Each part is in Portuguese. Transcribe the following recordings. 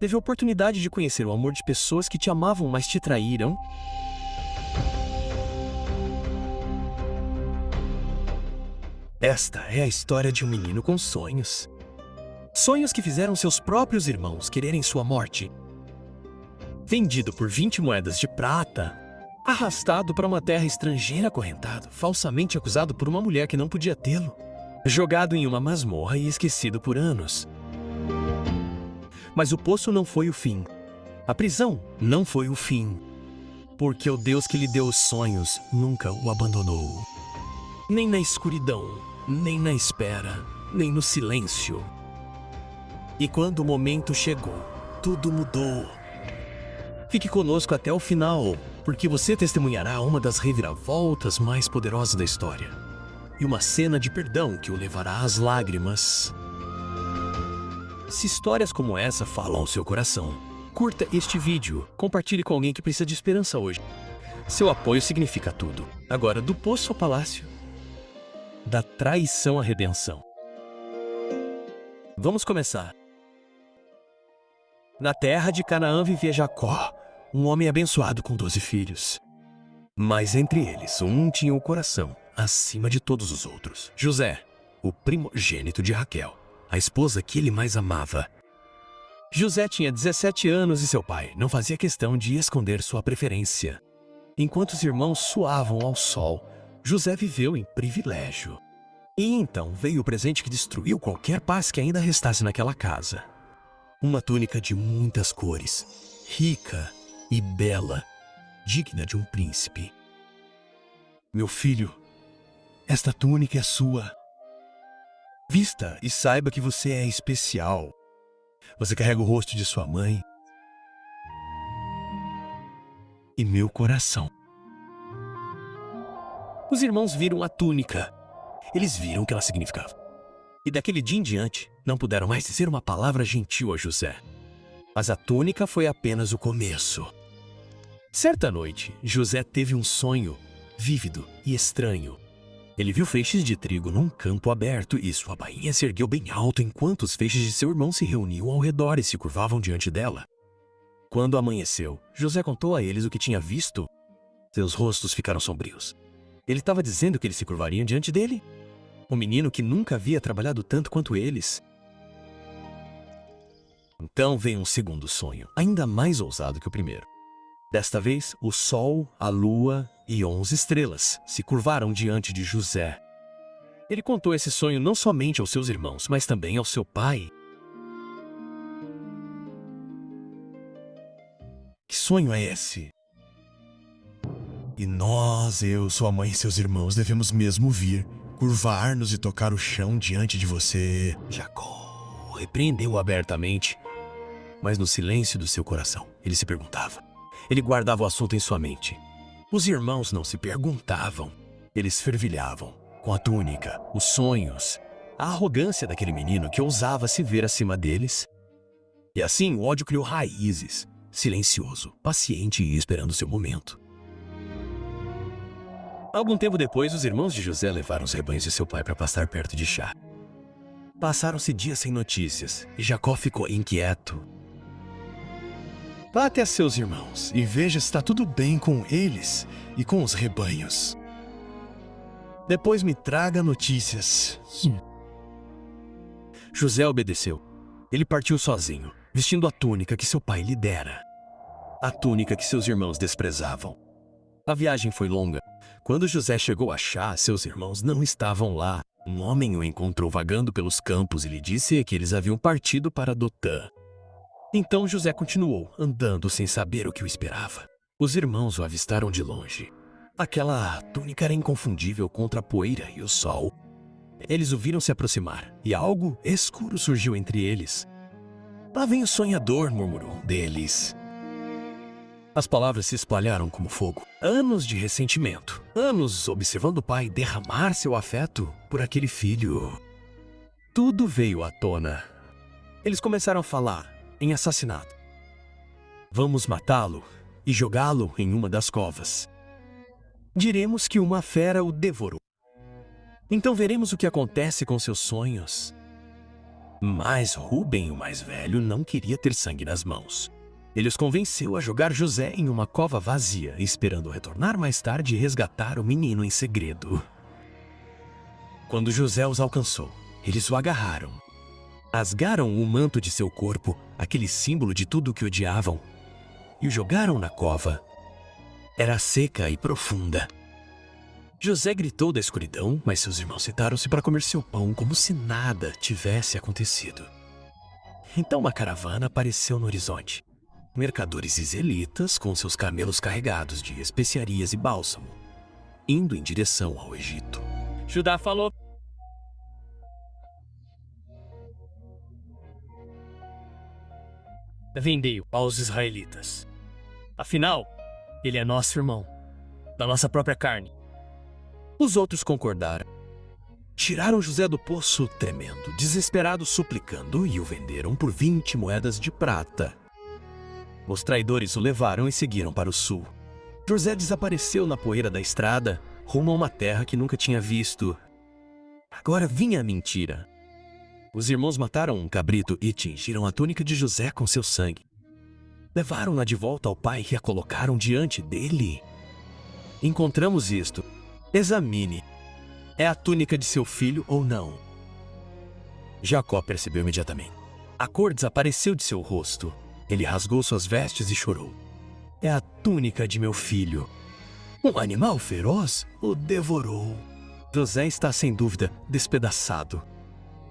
teve a oportunidade de conhecer o amor de pessoas que te amavam, mas te traíram? Esta é a história de um menino com sonhos. Sonhos que fizeram seus próprios irmãos quererem sua morte. Vendido por 20 moedas de prata, arrastado para uma terra estrangeira, acorrentado, falsamente acusado por uma mulher que não podia tê-lo, jogado em uma masmorra e esquecido por anos. Mas o poço não foi o fim. A prisão não foi o fim. Porque o Deus que lhe deu os sonhos nunca o abandonou. Nem na escuridão, nem na espera, nem no silêncio. E quando o momento chegou, tudo mudou. Fique conosco até o final, porque você testemunhará uma das reviravoltas mais poderosas da história. E uma cena de perdão que o levará às lágrimas. Se histórias como essa falam ao seu coração, curta este vídeo, compartilhe com alguém que precisa de esperança hoje. Seu apoio significa tudo. Agora, do poço ao palácio, da traição à redenção. Vamos começar. Na terra de Canaã vivia Jacó, um homem abençoado com 12 filhos. Mas entre eles, um tinha o coração acima de todos os outros. José, o primogênito de Raquel, a esposa que ele mais amava. José tinha 17 anos e seu pai não fazia questão de esconder sua preferência. Enquanto os irmãos suavam ao sol, José viveu em privilégio. E então veio o presente que destruiu qualquer paz que ainda restasse naquela casa. Uma túnica de muitas cores, rica e bela, digna de um príncipe. Meu filho, esta túnica é sua. Vista e saiba que você é especial. Você carrega o rosto de sua mãe e meu coração. Os irmãos viram a túnica. Eles viram o que ela significava. E daquele dia em diante, não puderam mais dizer uma palavra gentil a José. Mas a túnica foi apenas o começo. Certa noite, José teve um sonho vívido e estranho. Ele viu feixes de trigo num campo aberto e sua bainha se ergueu bem alto enquanto os feixes de seu irmão se reuniam ao redor e se curvavam diante dela. Quando amanheceu, José contou a eles o que tinha visto. Seus rostos ficaram sombrios. Ele estava dizendo que eles se curvariam diante dele? O menino que nunca havia trabalhado tanto quanto eles. Então veio um segundo sonho, ainda mais ousado que o primeiro. Desta vez, o sol, a lua e 11 estrelas se curvaram diante de José. Ele contou esse sonho não somente aos seus irmãos, mas também ao seu pai. Que sonho é esse? E nós, eu, sua mãe e seus irmãos devemos mesmo vir, curvar-nos e tocar o chão diante de você. Jacó repreendeu abertamente, mas no silêncio do seu coração, ele se perguntava. Ele guardava o assunto em sua mente. Os irmãos não se perguntavam. Eles fervilhavam com a túnica, os sonhos, a arrogância daquele menino que ousava se ver acima deles. E assim o ódio criou raízes, silencioso, paciente e esperando seu momento. Algum tempo depois, os irmãos de José levaram os rebanhos de seu pai para pastar perto de Chá. Passaram-se dias sem notícias e Jacó ficou inquieto. Vá até seus irmãos e veja se está tudo bem com eles e com os rebanhos. Depois me traga notícias. José obedeceu. Ele partiu sozinho, vestindo a túnica que seu pai lhe dera. A túnica que seus irmãos desprezavam. A viagem foi longa. Quando José chegou a Chá, seus irmãos não estavam lá. Um homem o encontrou vagando pelos campos e lhe disse que eles haviam partido para Dotã. Então José continuou, andando sem saber o que o esperava. Os irmãos o avistaram de longe. Aquela túnica era inconfundível contra a poeira e o sol. Eles o viram se aproximar, e algo escuro surgiu entre eles. Lá vem o sonhador, murmurou um deles. As palavras se espalharam como fogo. Anos de ressentimento. Anos observando o pai derramar seu afeto por aquele filho. Tudo veio à tona. Eles começaram a falar em assassinato. Vamos matá-lo e jogá-lo em uma das covas. Diremos que uma fera o devorou. Então veremos o que acontece com seus sonhos. Mas Rúben, o mais velho, não queria ter sangue nas mãos. Ele os convenceu a jogar José em uma cova vazia, esperando retornar mais tarde e resgatar o menino em segredo. Quando José os alcançou, eles o agarraram. Rasgaram o manto de seu corpo, aquele símbolo de tudo o que odiavam, e o jogaram na cova. Era seca e profunda. José gritou da escuridão, mas seus irmãos sentaram-se para comer seu pão como se nada tivesse acontecido. Então uma caravana apareceu no horizonte. Mercadores israelitas com seus camelos carregados de especiarias e bálsamo, indo em direção ao Egito. Judá falou: vendei-o aos israelitas. Afinal, ele é nosso irmão, da nossa própria carne. Os outros concordaram. Tiraram José do poço tremendo, desesperado, suplicando, e o venderam por 20 moedas de prata. Os traidores o levaram e seguiram para o sul. José desapareceu na poeira da estrada, rumo a uma terra que nunca tinha visto. Agora vinha a mentira. Os irmãos mataram um cabrito e tingiram a túnica de José com seu sangue. Levaram-na de volta ao pai e a colocaram diante dele. Encontramos isto. Examine. É a túnica de seu filho ou não? Jacó percebeu imediatamente. A cor desapareceu de seu rosto. Ele rasgou suas vestes e chorou. É a túnica de meu filho. Um animal feroz o devorou. José está sem dúvida despedaçado.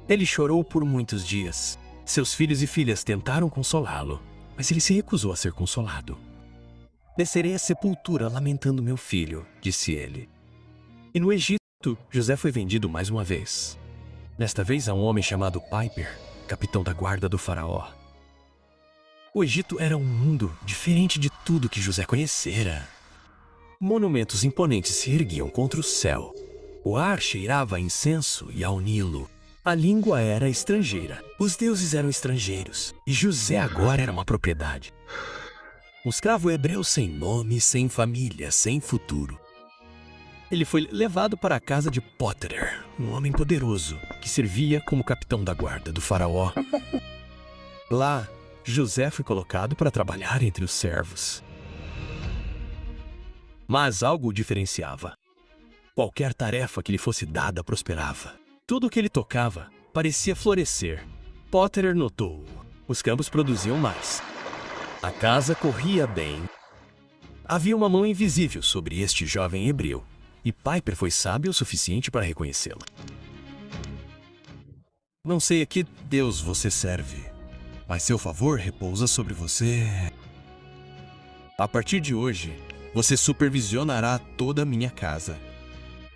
Ele chorou por muitos dias. Seus filhos e filhas tentaram consolá-lo, mas ele se recusou a ser consolado. Descerei à sepultura lamentando meu filho, disse ele. E no Egito, José foi vendido mais uma vez. Desta vez a um homem chamado Piper, capitão da guarda do faraó. O Egito era um mundo diferente de tudo que José conhecera. Monumentos imponentes se erguiam contra o céu. O ar cheirava a incenso e ao Nilo. A língua era estrangeira. Os deuses eram estrangeiros. E José agora era uma propriedade. Um escravo hebreu sem nome, sem família, sem futuro. Ele foi levado para a casa de Pótifer, um homem poderoso, que servia como capitão da guarda do faraó. Lá, José foi colocado para trabalhar entre os servos. Mas algo o diferenciava. Qualquer tarefa que lhe fosse dada prosperava. Tudo o que ele tocava parecia florescer. Pótifer notou. Os campos produziam mais. A casa corria bem. Havia uma mão invisível sobre este jovem hebreu, e Piper foi sábio o suficiente para reconhecê-lo. Não sei a que Deus você serve, mas seu favor repousa sobre você. A partir de hoje, você supervisionará toda a minha casa.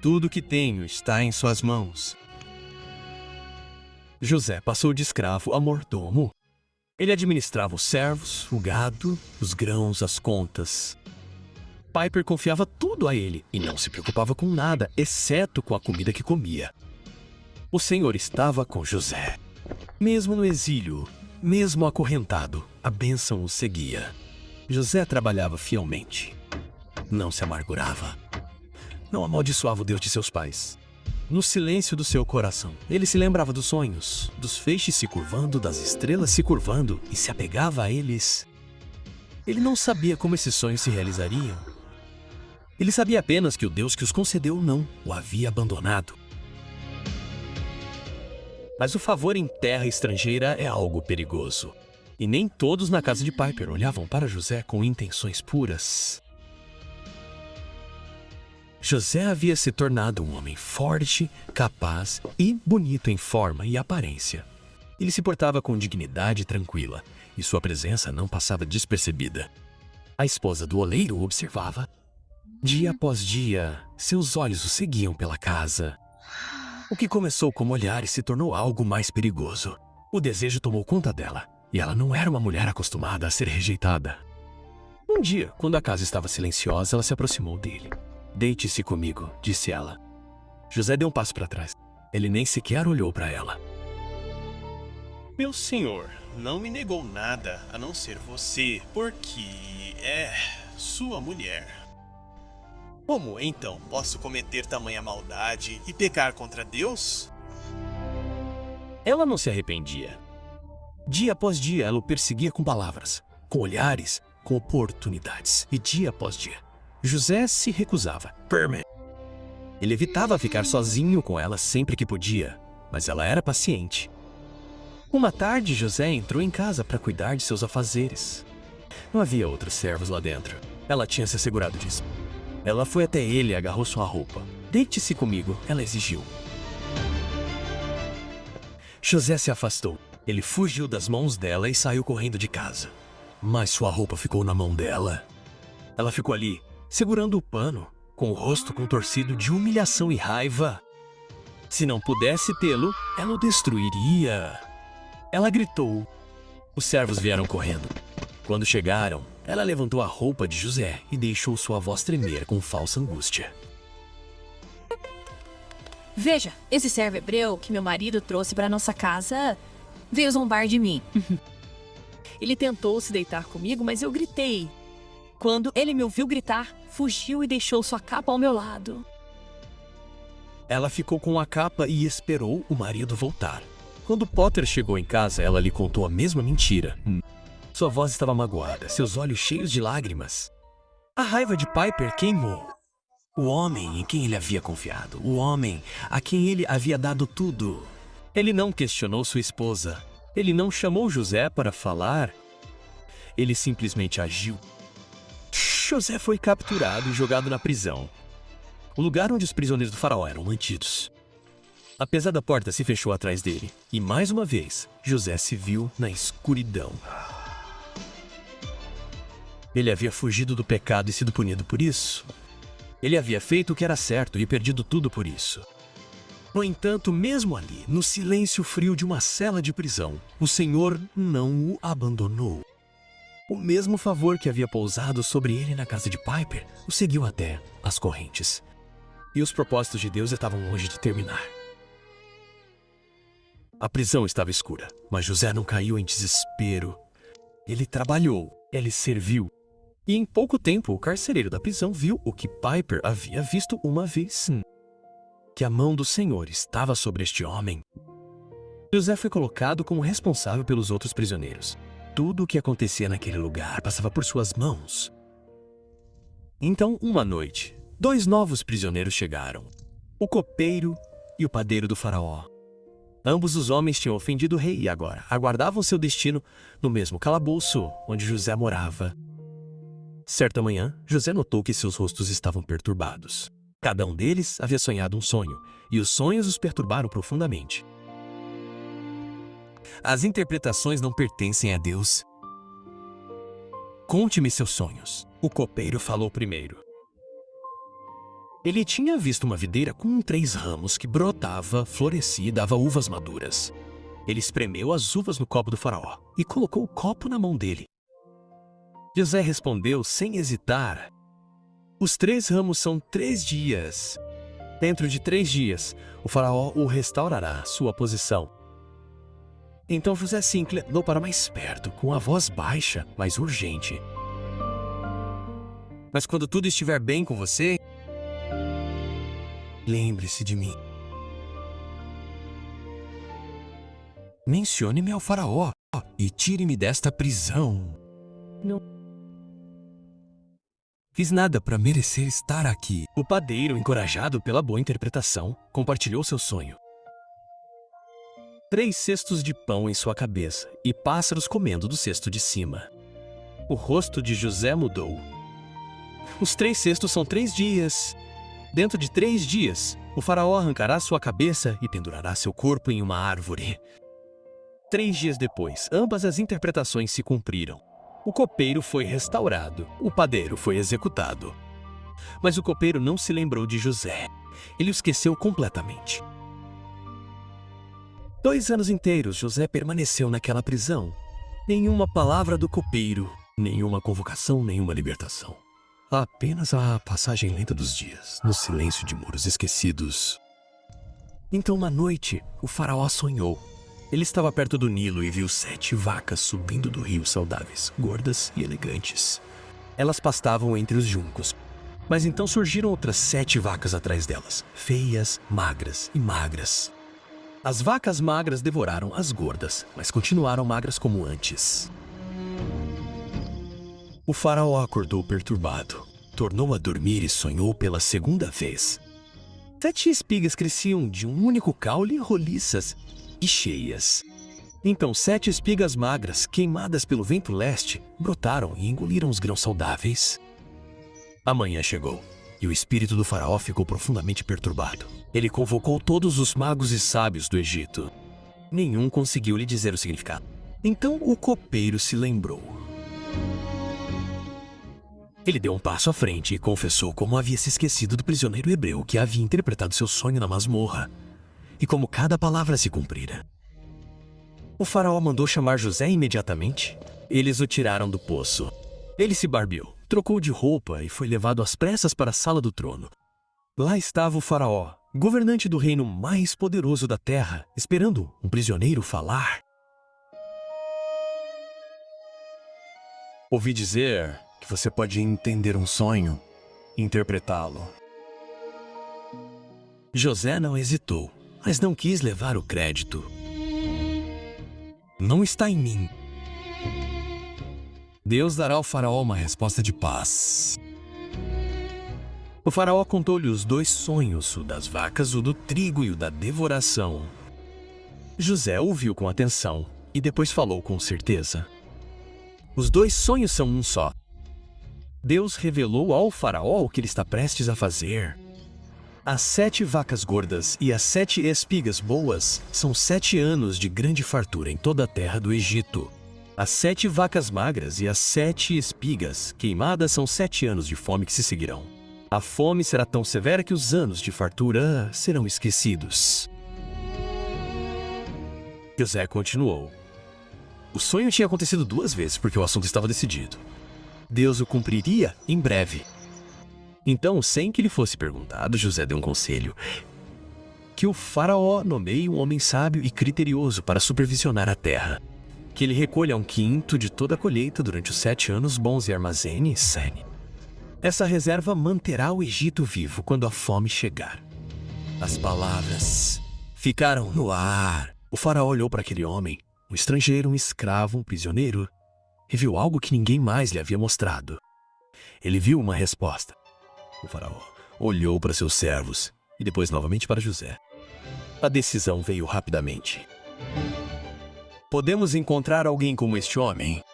Tudo que tenho está em suas mãos. José passou de escravo a mordomo. Ele administrava os servos, o gado, os grãos, as contas. Piper confiava tudo a ele e não se preocupava com nada, exceto com a comida que comia. O Senhor estava com José. Mesmo no exílio, mesmo acorrentado, a bênção o seguia. José trabalhava fielmente. Não se amargurava. Não amaldiçoava o Deus de seus pais. No silêncio do seu coração, ele se lembrava dos sonhos, dos feixes se curvando, das estrelas se curvando, e se apegava a eles. Ele não sabia como esses sonhos se realizariam. Ele sabia apenas que o Deus que os concedeu não o havia abandonado. Mas o favor em terra estrangeira é algo perigoso. E nem todos na casa de Piper olhavam para José com intenções puras. José havia se tornado um homem forte, capaz e bonito em forma e aparência. Ele se portava com dignidade tranquila, e sua presença não passava despercebida. A esposa do oleiro o observava. Dia após dia, seus olhos o seguiam pela casa. O que começou como olhar e se tornou algo mais perigoso. O desejo tomou conta dela, e ela não era uma mulher acostumada a ser rejeitada. Um dia, quando a casa estava silenciosa, ela se aproximou dele. Deite-se comigo, disse ela. José deu um passo para trás. Ele nem sequer olhou para ela. Meu senhor não me negou nada a não ser você, porque é sua mulher. Como então posso cometer tamanha maldade e pecar contra Deus? Ela não se arrependia. Dia após dia, ela o perseguia com palavras, com olhares, com oportunidades. E dia após dia, José se recusava. Ele evitava ficar sozinho com ela sempre que podia, mas ela era paciente. Uma tarde, José entrou em casa para cuidar de seus afazeres. Não havia outros servos lá dentro. Ela tinha se assegurado disso. Ela foi até ele e agarrou sua roupa. "Deite-se comigo", ela exigiu. José se afastou. Ele fugiu das mãos dela e saiu correndo de casa. Mas sua roupa ficou na mão dela. Ela ficou ali, segurando o pano, com o rosto contorcido de humilhação e raiva. Se não pudesse tê-lo, ela o destruiria. Ela gritou. Os servos vieram correndo. Quando chegaram, ela levantou a roupa de José e deixou sua voz tremer com falsa angústia. "Veja, esse servo hebreu que meu marido trouxe para nossa casa veio zombar de mim. Ele tentou se deitar comigo, mas eu gritei. Quando ele me ouviu gritar, fugiu e deixou sua capa ao meu lado." Ela ficou com a capa e esperou o marido voltar. Quando Potter chegou em casa, ela lhe contou a mesma mentira. Sua voz estava magoada, seus olhos cheios de lágrimas. A raiva de Piper queimou. O homem em quem ele havia confiado, o homem a quem ele havia dado tudo. Ele não questionou sua esposa. Ele não chamou José para falar. Ele simplesmente agiu. José foi capturado e jogado na prisão, o lugar onde os prisioneiros do faraó eram mantidos. A pesada porta se fechou atrás dele, e mais uma vez, José se viu na escuridão. Ele havia fugido do pecado e sido punido por isso. Ele havia feito o que era certo e perdido tudo por isso. No entanto, mesmo ali, no silêncio frio de uma cela de prisão, o Senhor não o abandonou. O mesmo favor que havia pousado sobre ele na casa de Piper o seguiu até as correntes. E os propósitos de Deus estavam longe de terminar. A prisão estava escura, mas José não caiu em desespero. Ele trabalhou, ele serviu. E em pouco tempo, o carcereiro da prisão viu o que Piper havia visto uma vez. Que a mão do Senhor estava sobre este homem. José foi colocado como responsável pelos outros prisioneiros. Tudo o que acontecia naquele lugar passava por suas mãos. Então, uma noite, 2 novos prisioneiros chegaram. O copeiro e o padeiro do faraó. Ambos os homens tinham ofendido o rei e agora aguardavam seu destino no mesmo calabouço onde José morava. Certa manhã, José notou que seus rostos estavam perturbados. Cada um deles havia sonhado um sonho, e os sonhos os perturbaram profundamente. As interpretações não pertencem a Deus. "Conte-me seus sonhos", o copeiro falou primeiro. Ele tinha visto uma videira com 3 ramos que brotava, florescia e dava uvas maduras. Ele espremeu as uvas no copo do faraó e colocou o copo na mão dele. José respondeu sem hesitar: "Os 3 ramos são 3 dias. Dentro de 3 dias, o faraó o restaurará à sua posição." Então José se inclinou para mais perto, com a voz baixa, mas urgente. "Mas quando tudo estiver bem com você, lembre-se de mim. Mencione-me ao faraó e tire-me desta prisão. Não fiz nada para merecer estar aqui." O padeiro, encorajado pela boa interpretação, compartilhou seu sonho. 3 cestos de pão em sua cabeça e pássaros comendo do cesto de cima. O rosto de José mudou. "Os 3 cestos são 3 dias. Dentro de 3 dias, o faraó arrancará sua cabeça e pendurará seu corpo em uma árvore." 3 dias depois, ambas as interpretações se cumpriram. O copeiro foi restaurado, o padeiro foi executado. Mas o copeiro não se lembrou de José. Ele o esqueceu completamente. 2 anos inteiros, José permaneceu naquela prisão. Nenhuma palavra do copeiro, nenhuma convocação, nenhuma libertação. Apenas a passagem lenta dos dias, no silêncio de muros esquecidos. Então, uma noite, o faraó sonhou. Ele estava perto do Nilo e viu 7 vacas subindo do rio saudáveis, gordas e elegantes. Elas pastavam entre os juncos. Mas então surgiram outras 7 vacas atrás delas, feias, magras e magras. As vacas magras devoraram as gordas, mas continuaram magras como antes. O faraó acordou perturbado, tornou a dormir e sonhou pela segunda vez. 7 espigas cresciam de um único caule, roliças e cheias. Então 7 espigas magras, queimadas pelo vento leste, brotaram e engoliram os grãos saudáveis. A manhã chegou, e o espírito do faraó ficou profundamente perturbado. Ele convocou todos os magos e sábios do Egito. Nenhum conseguiu lhe dizer o significado. Então o copeiro se lembrou. Ele deu um passo à frente e confessou como havia se esquecido do prisioneiro hebreu que havia interpretado seu sonho na masmorra, e como cada palavra se cumprira. O faraó mandou chamar José imediatamente. Eles o tiraram do poço. Ele se barbeou, trocou de roupa e foi levado às pressas para a sala do trono. Lá estava o faraó, governante do reino mais poderoso da terra, esperando um prisioneiro falar. Ouvi dizer que você pode entender um sonho e interpretá-lo. José não hesitou, mas não quis levar o crédito. Não está em mim. Deus dará ao faraó uma resposta de paz. O faraó contou-lhe os 2 sonhos, o das vacas, o do trigo e o da devoração. José ouviu com atenção e depois falou com certeza. Os 2 sonhos são um só. Deus revelou ao faraó o que ele está prestes a fazer. As 7 vacas gordas e as 7 espigas boas são 7 anos de grande fartura em toda a terra do Egito. As 7 vacas magras e as 7 espigas queimadas são 7 anos de fome que se seguirão. A fome será tão severa que os anos de fartura serão esquecidos. José continuou. O sonho tinha acontecido 2 vezes porque o assunto estava decidido. Deus o cumpriria em breve. Então, sem que lhe fosse perguntado, José deu um conselho. Que o faraó nomeie um homem sábio e criterioso para supervisionar a terra. Que ele recolha 1/5 de toda a colheita durante os 7 anos bons e armazene sene. Essa reserva manterá o Egito vivo quando a fome chegar. As palavras ficaram no ar. O faraó olhou para aquele homem, um estrangeiro, um escravo, um prisioneiro, e viu algo que ninguém mais lhe havia mostrado. Ele viu uma resposta. O faraó olhou para seus servos e depois novamente para José. A decisão veio rapidamente. Podemos encontrar alguém como este homem?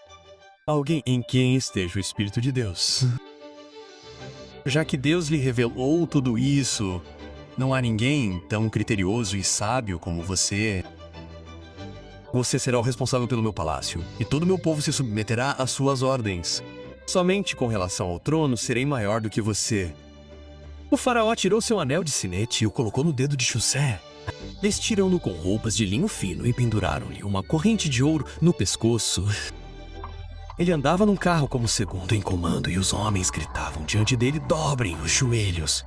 Alguém em quem esteja o Espírito de Deus. Já que Deus lhe revelou tudo isso, Não há ninguém tão criterioso e sábio como você. você será o responsável pelo meu palácio, e todo o meu povo se submeterá às suas ordens. Somente com relação ao trono serei maior do que você. O faraó tirou seu anel de sinete e o colocou no dedo de José. Vestiram-no com roupas de linho fino e penduraram-lhe uma corrente de ouro no pescoço. Ele andava num carro como segundo em comando e os homens gritavam diante dele: dobrem os joelhos.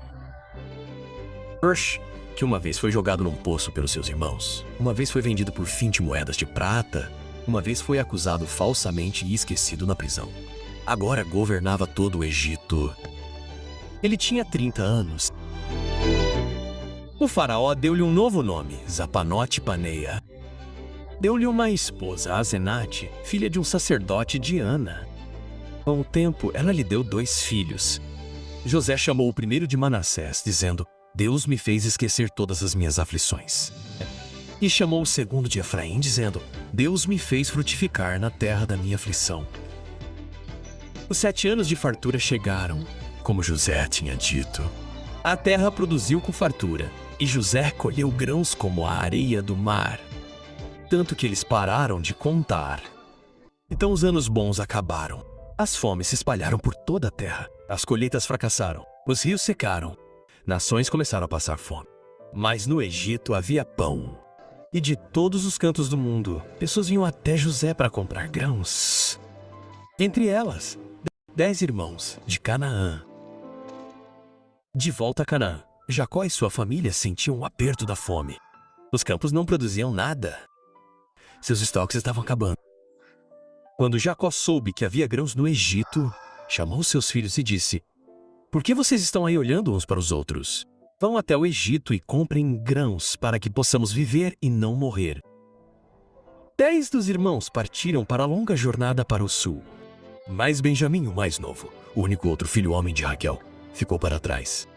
Ursh, que uma vez foi jogado num poço pelos seus irmãos, uma vez foi vendido por 20 moedas de prata, uma vez foi acusado falsamente e esquecido na prisão. Agora governava todo o Egito. Ele tinha 30 anos. O faraó deu-lhe um novo nome, Zapanote-Paneia. Deu-lhe uma esposa, Azenate, filha de um sacerdote de Ana. Com o tempo, ela lhe deu 2 filhos. José chamou o primeiro de Manassés, dizendo: Deus me fez esquecer todas as minhas aflições. E chamou o segundo de Efraim, dizendo: Deus me fez frutificar na terra da minha aflição. Os 7 anos de fartura chegaram, como José tinha dito. A terra produziu com fartura, e José colheu grãos como a areia do mar. Tanto que eles pararam de contar. Então os anos bons acabaram. As fomes se espalharam por toda a terra. As colheitas fracassaram. Os rios secaram. Nações começaram a passar fome. Mas no Egito havia pão. E de todos os cantos do mundo, pessoas vinham até José para comprar grãos. Entre elas, 10 irmãos de Canaã. De volta a Canaã, Jacó e sua família sentiam um aperto da fome. Os campos não produziam nada. Seus estoques estavam acabando. Quando Jacó soube que havia grãos no Egito, chamou seus filhos e disse: Por que vocês estão aí olhando uns para os outros? Vão até o Egito e comprem grãos para que possamos viver e não morrer. 10 dos irmãos partiram para a longa jornada para o sul. Mas Benjamim, o mais novo, o único outro filho homem de Raquel, ficou para trás.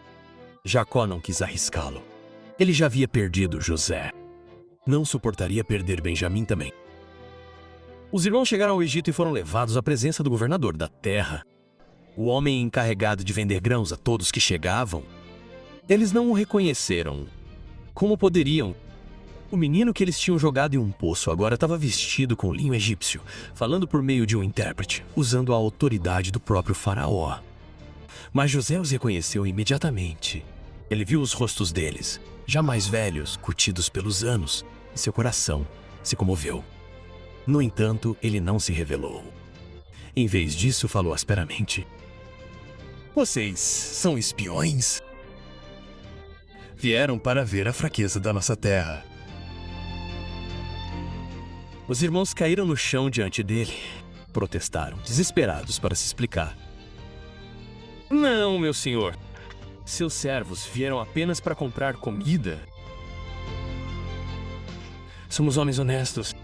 Jacó não quis arriscá-lo. Ele já havia perdido José. Não suportaria perder Benjamim também. Os irmãos chegaram ao Egito e foram levados à presença do governador da terra, o homem encarregado de vender grãos a todos que chegavam. Eles não o reconheceram. Como poderiam? O menino que eles tinham jogado em um poço agora estava vestido com linho egípcio, falando por meio de um intérprete, usando a autoridade do próprio faraó. Mas José os reconheceu imediatamente. Ele viu os rostos deles, já mais velhos, curtidos pelos anos, e seu coração se comoveu. No entanto, ele não se revelou. Em vez disso, falou asperamente: "Vocês são espiões? Vieram para ver a fraqueza da nossa terra." Os irmãos caíram no chão diante dele. Protestaram, desesperados para se explicar. "Não, meu senhor. Seus servos vieram apenas para comprar comida. Somos homens honestos.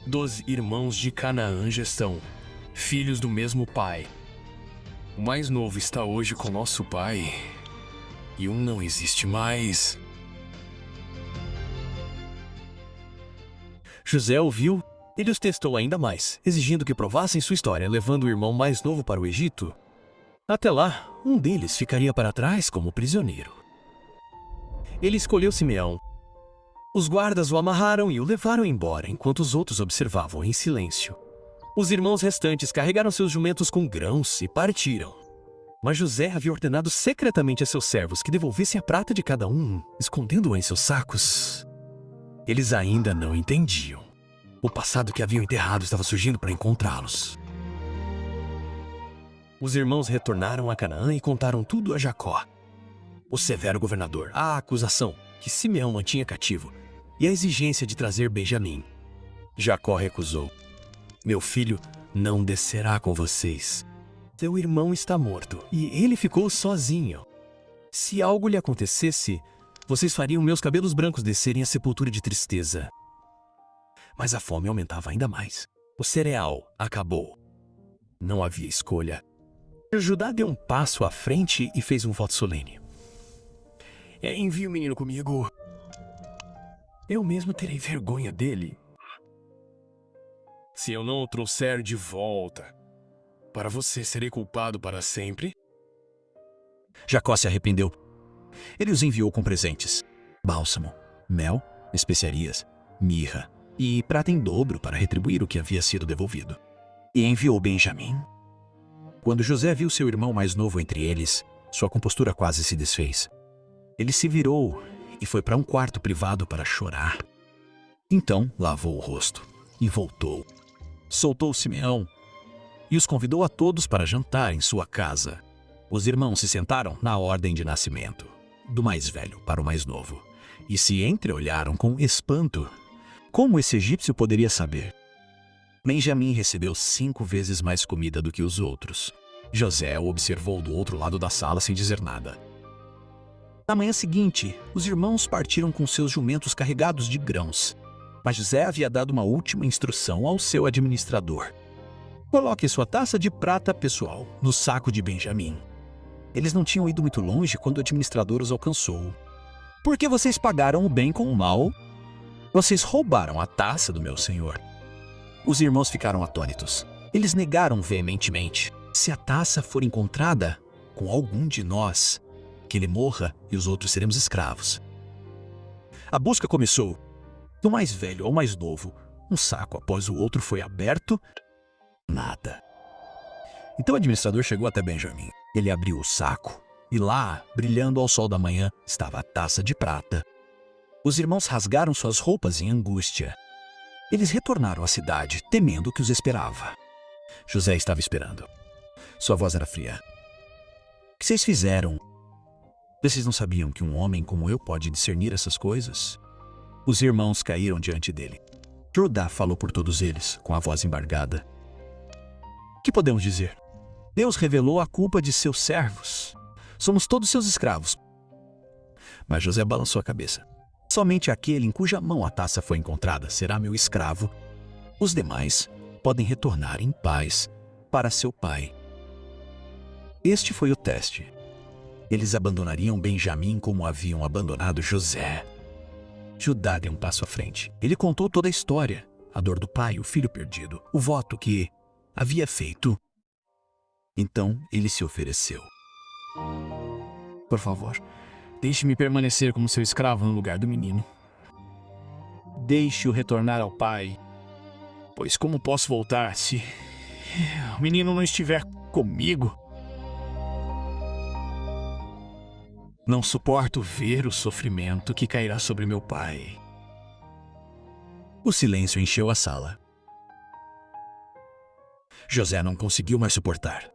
12 irmãos de Canaã já estão, filhos do mesmo pai. O mais novo está hoje com nosso pai, e um não existe mais." José ouviu. Ele os testou ainda mais, exigindo que provassem sua história, levando o irmão mais novo para o Egito. Até lá, um deles ficaria para trás como prisioneiro. Ele escolheu Simeão. Os guardas o amarraram e o levaram embora, enquanto os outros observavam em silêncio. Os irmãos restantes carregaram seus jumentos com grãos e partiram. Mas José havia ordenado secretamente a seus servos que devolvessem a prata de cada um, escondendo-a em seus sacos. Eles ainda não entendiam. O passado que haviam enterrado estava surgindo para encontrá-los. Os irmãos retornaram a Canaã e contaram tudo a Jacó, o severo governador, a acusação que Simeão mantinha cativo e a exigência de trazer Benjamim. Jacó recusou. "Meu filho não descerá com vocês. Seu irmão está morto e ele ficou sozinho. Se algo lhe acontecesse, vocês fariam meus cabelos brancos descerem a sepultura de tristeza." Mas a fome aumentava ainda mais. O cereal acabou. Não havia escolha. Judá deu um passo à frente e fez um voto solene. "Envie o menino comigo. Eu mesmo terei vergonha dele. Se eu não o trouxer de volta, para você serei culpado para sempre." Jacó se arrependeu. Ele os enviou com presentes: bálsamo, mel, especiarias, mirra e prata em dobro para retribuir o que havia sido devolvido. E enviou Benjamim. Quando José viu seu irmão mais novo entre eles, sua compostura quase se desfez. Ele se virou e foi para um quarto privado para chorar. Então lavou o rosto e voltou. Soltou Simeão e os convidou a todos para jantar em sua casa. Os irmãos se sentaram na ordem de nascimento, do mais velho para o mais novo, e se entreolharam com espanto. Como esse egípcio poderia saber? Benjamim recebeu 5 vezes mais comida do que os outros. José o observou do outro lado da sala sem dizer nada. Na manhã seguinte, os irmãos partiram com seus jumentos carregados de grãos. Mas José havia dado uma última instrução ao seu administrador: coloque sua taça de prata pessoal no saco de Benjamim. Eles não tinham ido muito longe quando o administrador os alcançou. "Por que vocês pagaram o bem com o mal? Vocês roubaram a taça do meu senhor." Os irmãos ficaram atônitos. Eles negaram veementemente: "Se a taça for encontrada com algum de nós, que ele morra e os outros seremos escravos." A busca começou. Do mais velho ao mais novo, um saco após o outro foi aberto. Nada. Então o administrador chegou até Benjamim. Ele abriu o saco e lá, brilhando ao sol da manhã, estava a taça de prata. Os irmãos rasgaram suas roupas em angústia. Eles retornaram à cidade, temendo o que os esperava. José estava esperando. Sua voz era fria. "O que vocês fizeram? Vocês não sabiam que um homem como eu pode discernir essas coisas?" Os irmãos caíram diante dele. Judá falou por todos eles, com a voz embargada. "O que podemos dizer? Deus revelou a culpa de seus servos. Somos todos seus escravos. Mas José balançou a cabeça. Somente aquele em cuja mão a taça foi encontrada será meu escravo. Os demais podem retornar em paz para seu pai. Este foi o teste. Eles abandonariam Benjamim como haviam abandonado José. Judá deu um passo à frente. Ele contou toda a história. A dor do pai, o filho perdido, o voto que havia feito. Então ele se ofereceu. Por favor, deixe-me permanecer como seu escravo no lugar do menino. Deixe-o retornar ao pai. Pois como posso voltar se o menino não estiver comigo? Não suporto ver o sofrimento que cairá sobre meu pai. O silêncio encheu a sala. José não conseguiu mais suportar.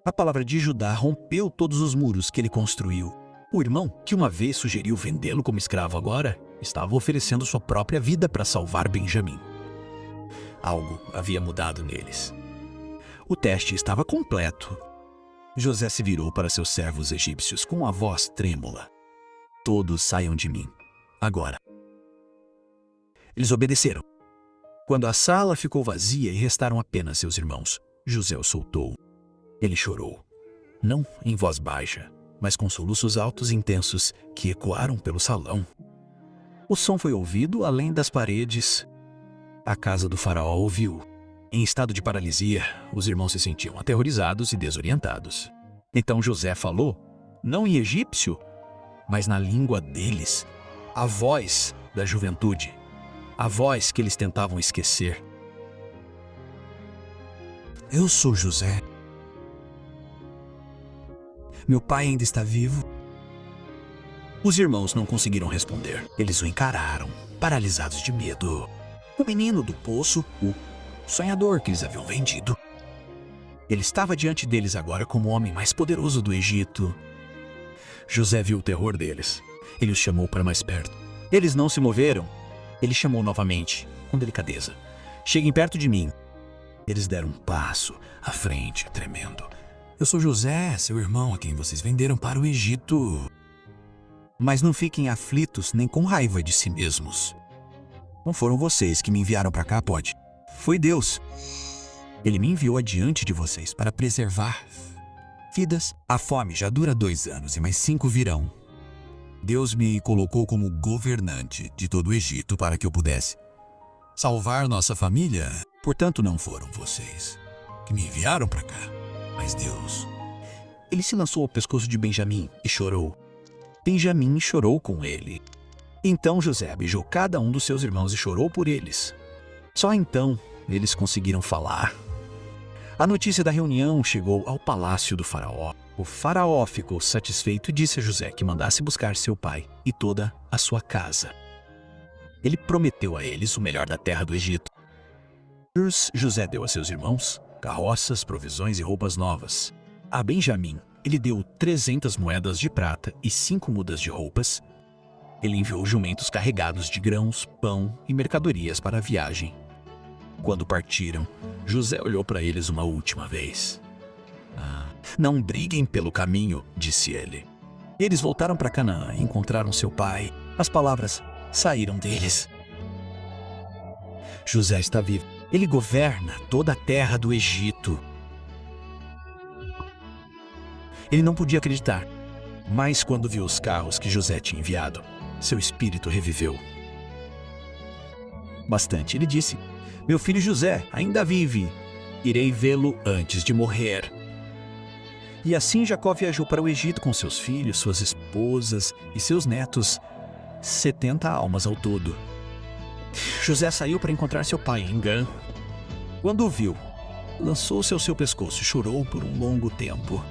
A palavra de Judá rompeu todos os muros que ele construiu. O irmão, que uma vez sugeriu vendê-lo como escravo agora, estava oferecendo sua própria vida para salvar Benjamim. Algo havia mudado neles. O teste estava completo. José se virou para seus servos egípcios com a voz trêmula. Todos saiam de mim, agora. Eles obedeceram. Quando a sala ficou vazia e restaram apenas seus irmãos, José o soltou. Ele chorou. Não em voz baixa, mas com soluços altos e intensos que ecoaram pelo salão. O som foi ouvido além das paredes. A casa do faraó ouviu. Em estado de paralisia, os irmãos se sentiam aterrorizados e desorientados. Então José falou, não em egípcio, mas na língua deles, a voz da juventude, a voz que eles tentavam esquecer. Eu sou José. Meu pai ainda está vivo? Os irmãos não conseguiram responder. Eles o encararam, paralisados de medo. O menino do poço, o sonhador que eles haviam vendido. Ele estava diante deles agora como o homem mais poderoso do Egito. José viu o terror deles. Ele os chamou para mais perto. Eles não se moveram. Ele chamou novamente, com delicadeza. Cheguem perto de mim. Eles deram um passo à frente, tremendo. Eu sou José, seu irmão, a quem vocês venderam para o Egito. Mas não fiquem aflitos nem com raiva de si mesmos. Não foram vocês que me enviaram para cá, pode? Foi Deus. Ele me enviou adiante de vocês para preservar vidas. A fome já dura 2 anos e mais 5 virão. Deus me colocou como governante de todo o Egito para que eu pudesse salvar nossa família. Portanto, não foram vocês que me enviaram para cá, mas Deus. Ele se lançou ao pescoço de Benjamim e chorou. Benjamim chorou com ele. Então José beijou cada um dos seus irmãos e chorou por eles. Só então eles conseguiram falar. A notícia da reunião chegou ao palácio do faraó. O faraó ficou satisfeito e disse a José que mandasse buscar seu pai e toda a sua casa. Ele prometeu a eles o melhor da terra do Egito. José deu a seus irmãos carroças, provisões e roupas novas. A Benjamim, ele deu 300 moedas de prata e 5 mudas de roupas. Ele enviou jumentos carregados de grãos, pão e mercadorias para a viagem. Quando partiram, José olhou para eles uma última vez. Não briguem pelo caminho, disse ele. Eles voltaram para Canaã e encontraram seu pai. As palavras saíram deles. José está vivo. Ele governa toda a terra do Egito. Ele não podia acreditar, mas quando viu os carros que José tinha enviado, seu espírito reviveu. Bastante, ele disse, meu filho José ainda vive. Irei vê-lo antes de morrer. E assim Jacó viajou para o Egito com seus filhos, suas esposas e seus netos, 70 almas ao todo. José saiu para encontrar seu pai em Gã. Quando o viu, lançou-se ao seu pescoço e chorou por um longo tempo.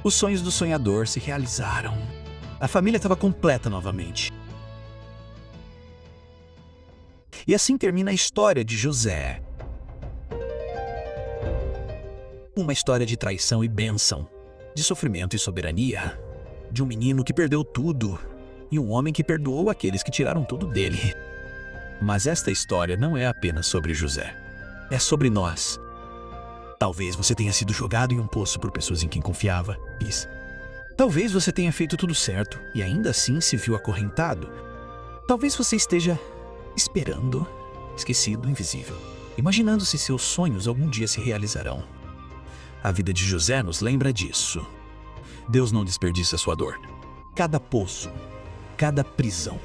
Os sonhos do sonhador se realizaram. A família estava completa novamente. E assim termina a história de José. Uma história de traição e bênção, de sofrimento e soberania, de um menino que perdeu tudo e um homem que perdoou aqueles que tiraram tudo dele. Mas esta história não é apenas sobre José. É sobre nós. Talvez você tenha sido jogado em um poço por pessoas em quem confiava. Talvez você tenha feito tudo certo e ainda assim se viu acorrentado. Talvez você esteja esperando, esquecido, invisível, imaginando se seus sonhos algum dia se realizarão. A vida de José nos lembra disso. Deus não desperdiça sua dor. Cada poço, cada prisão,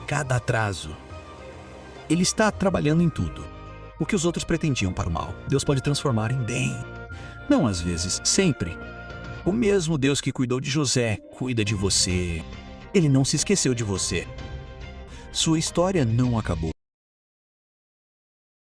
cada atraso. Ele está trabalhando em tudo. O que os outros pretendiam para o mal, Deus pode transformar em bem. Não às vezes, sempre. O mesmo Deus que cuidou de José, cuida de você. Ele não se esqueceu de você. Sua história não acabou.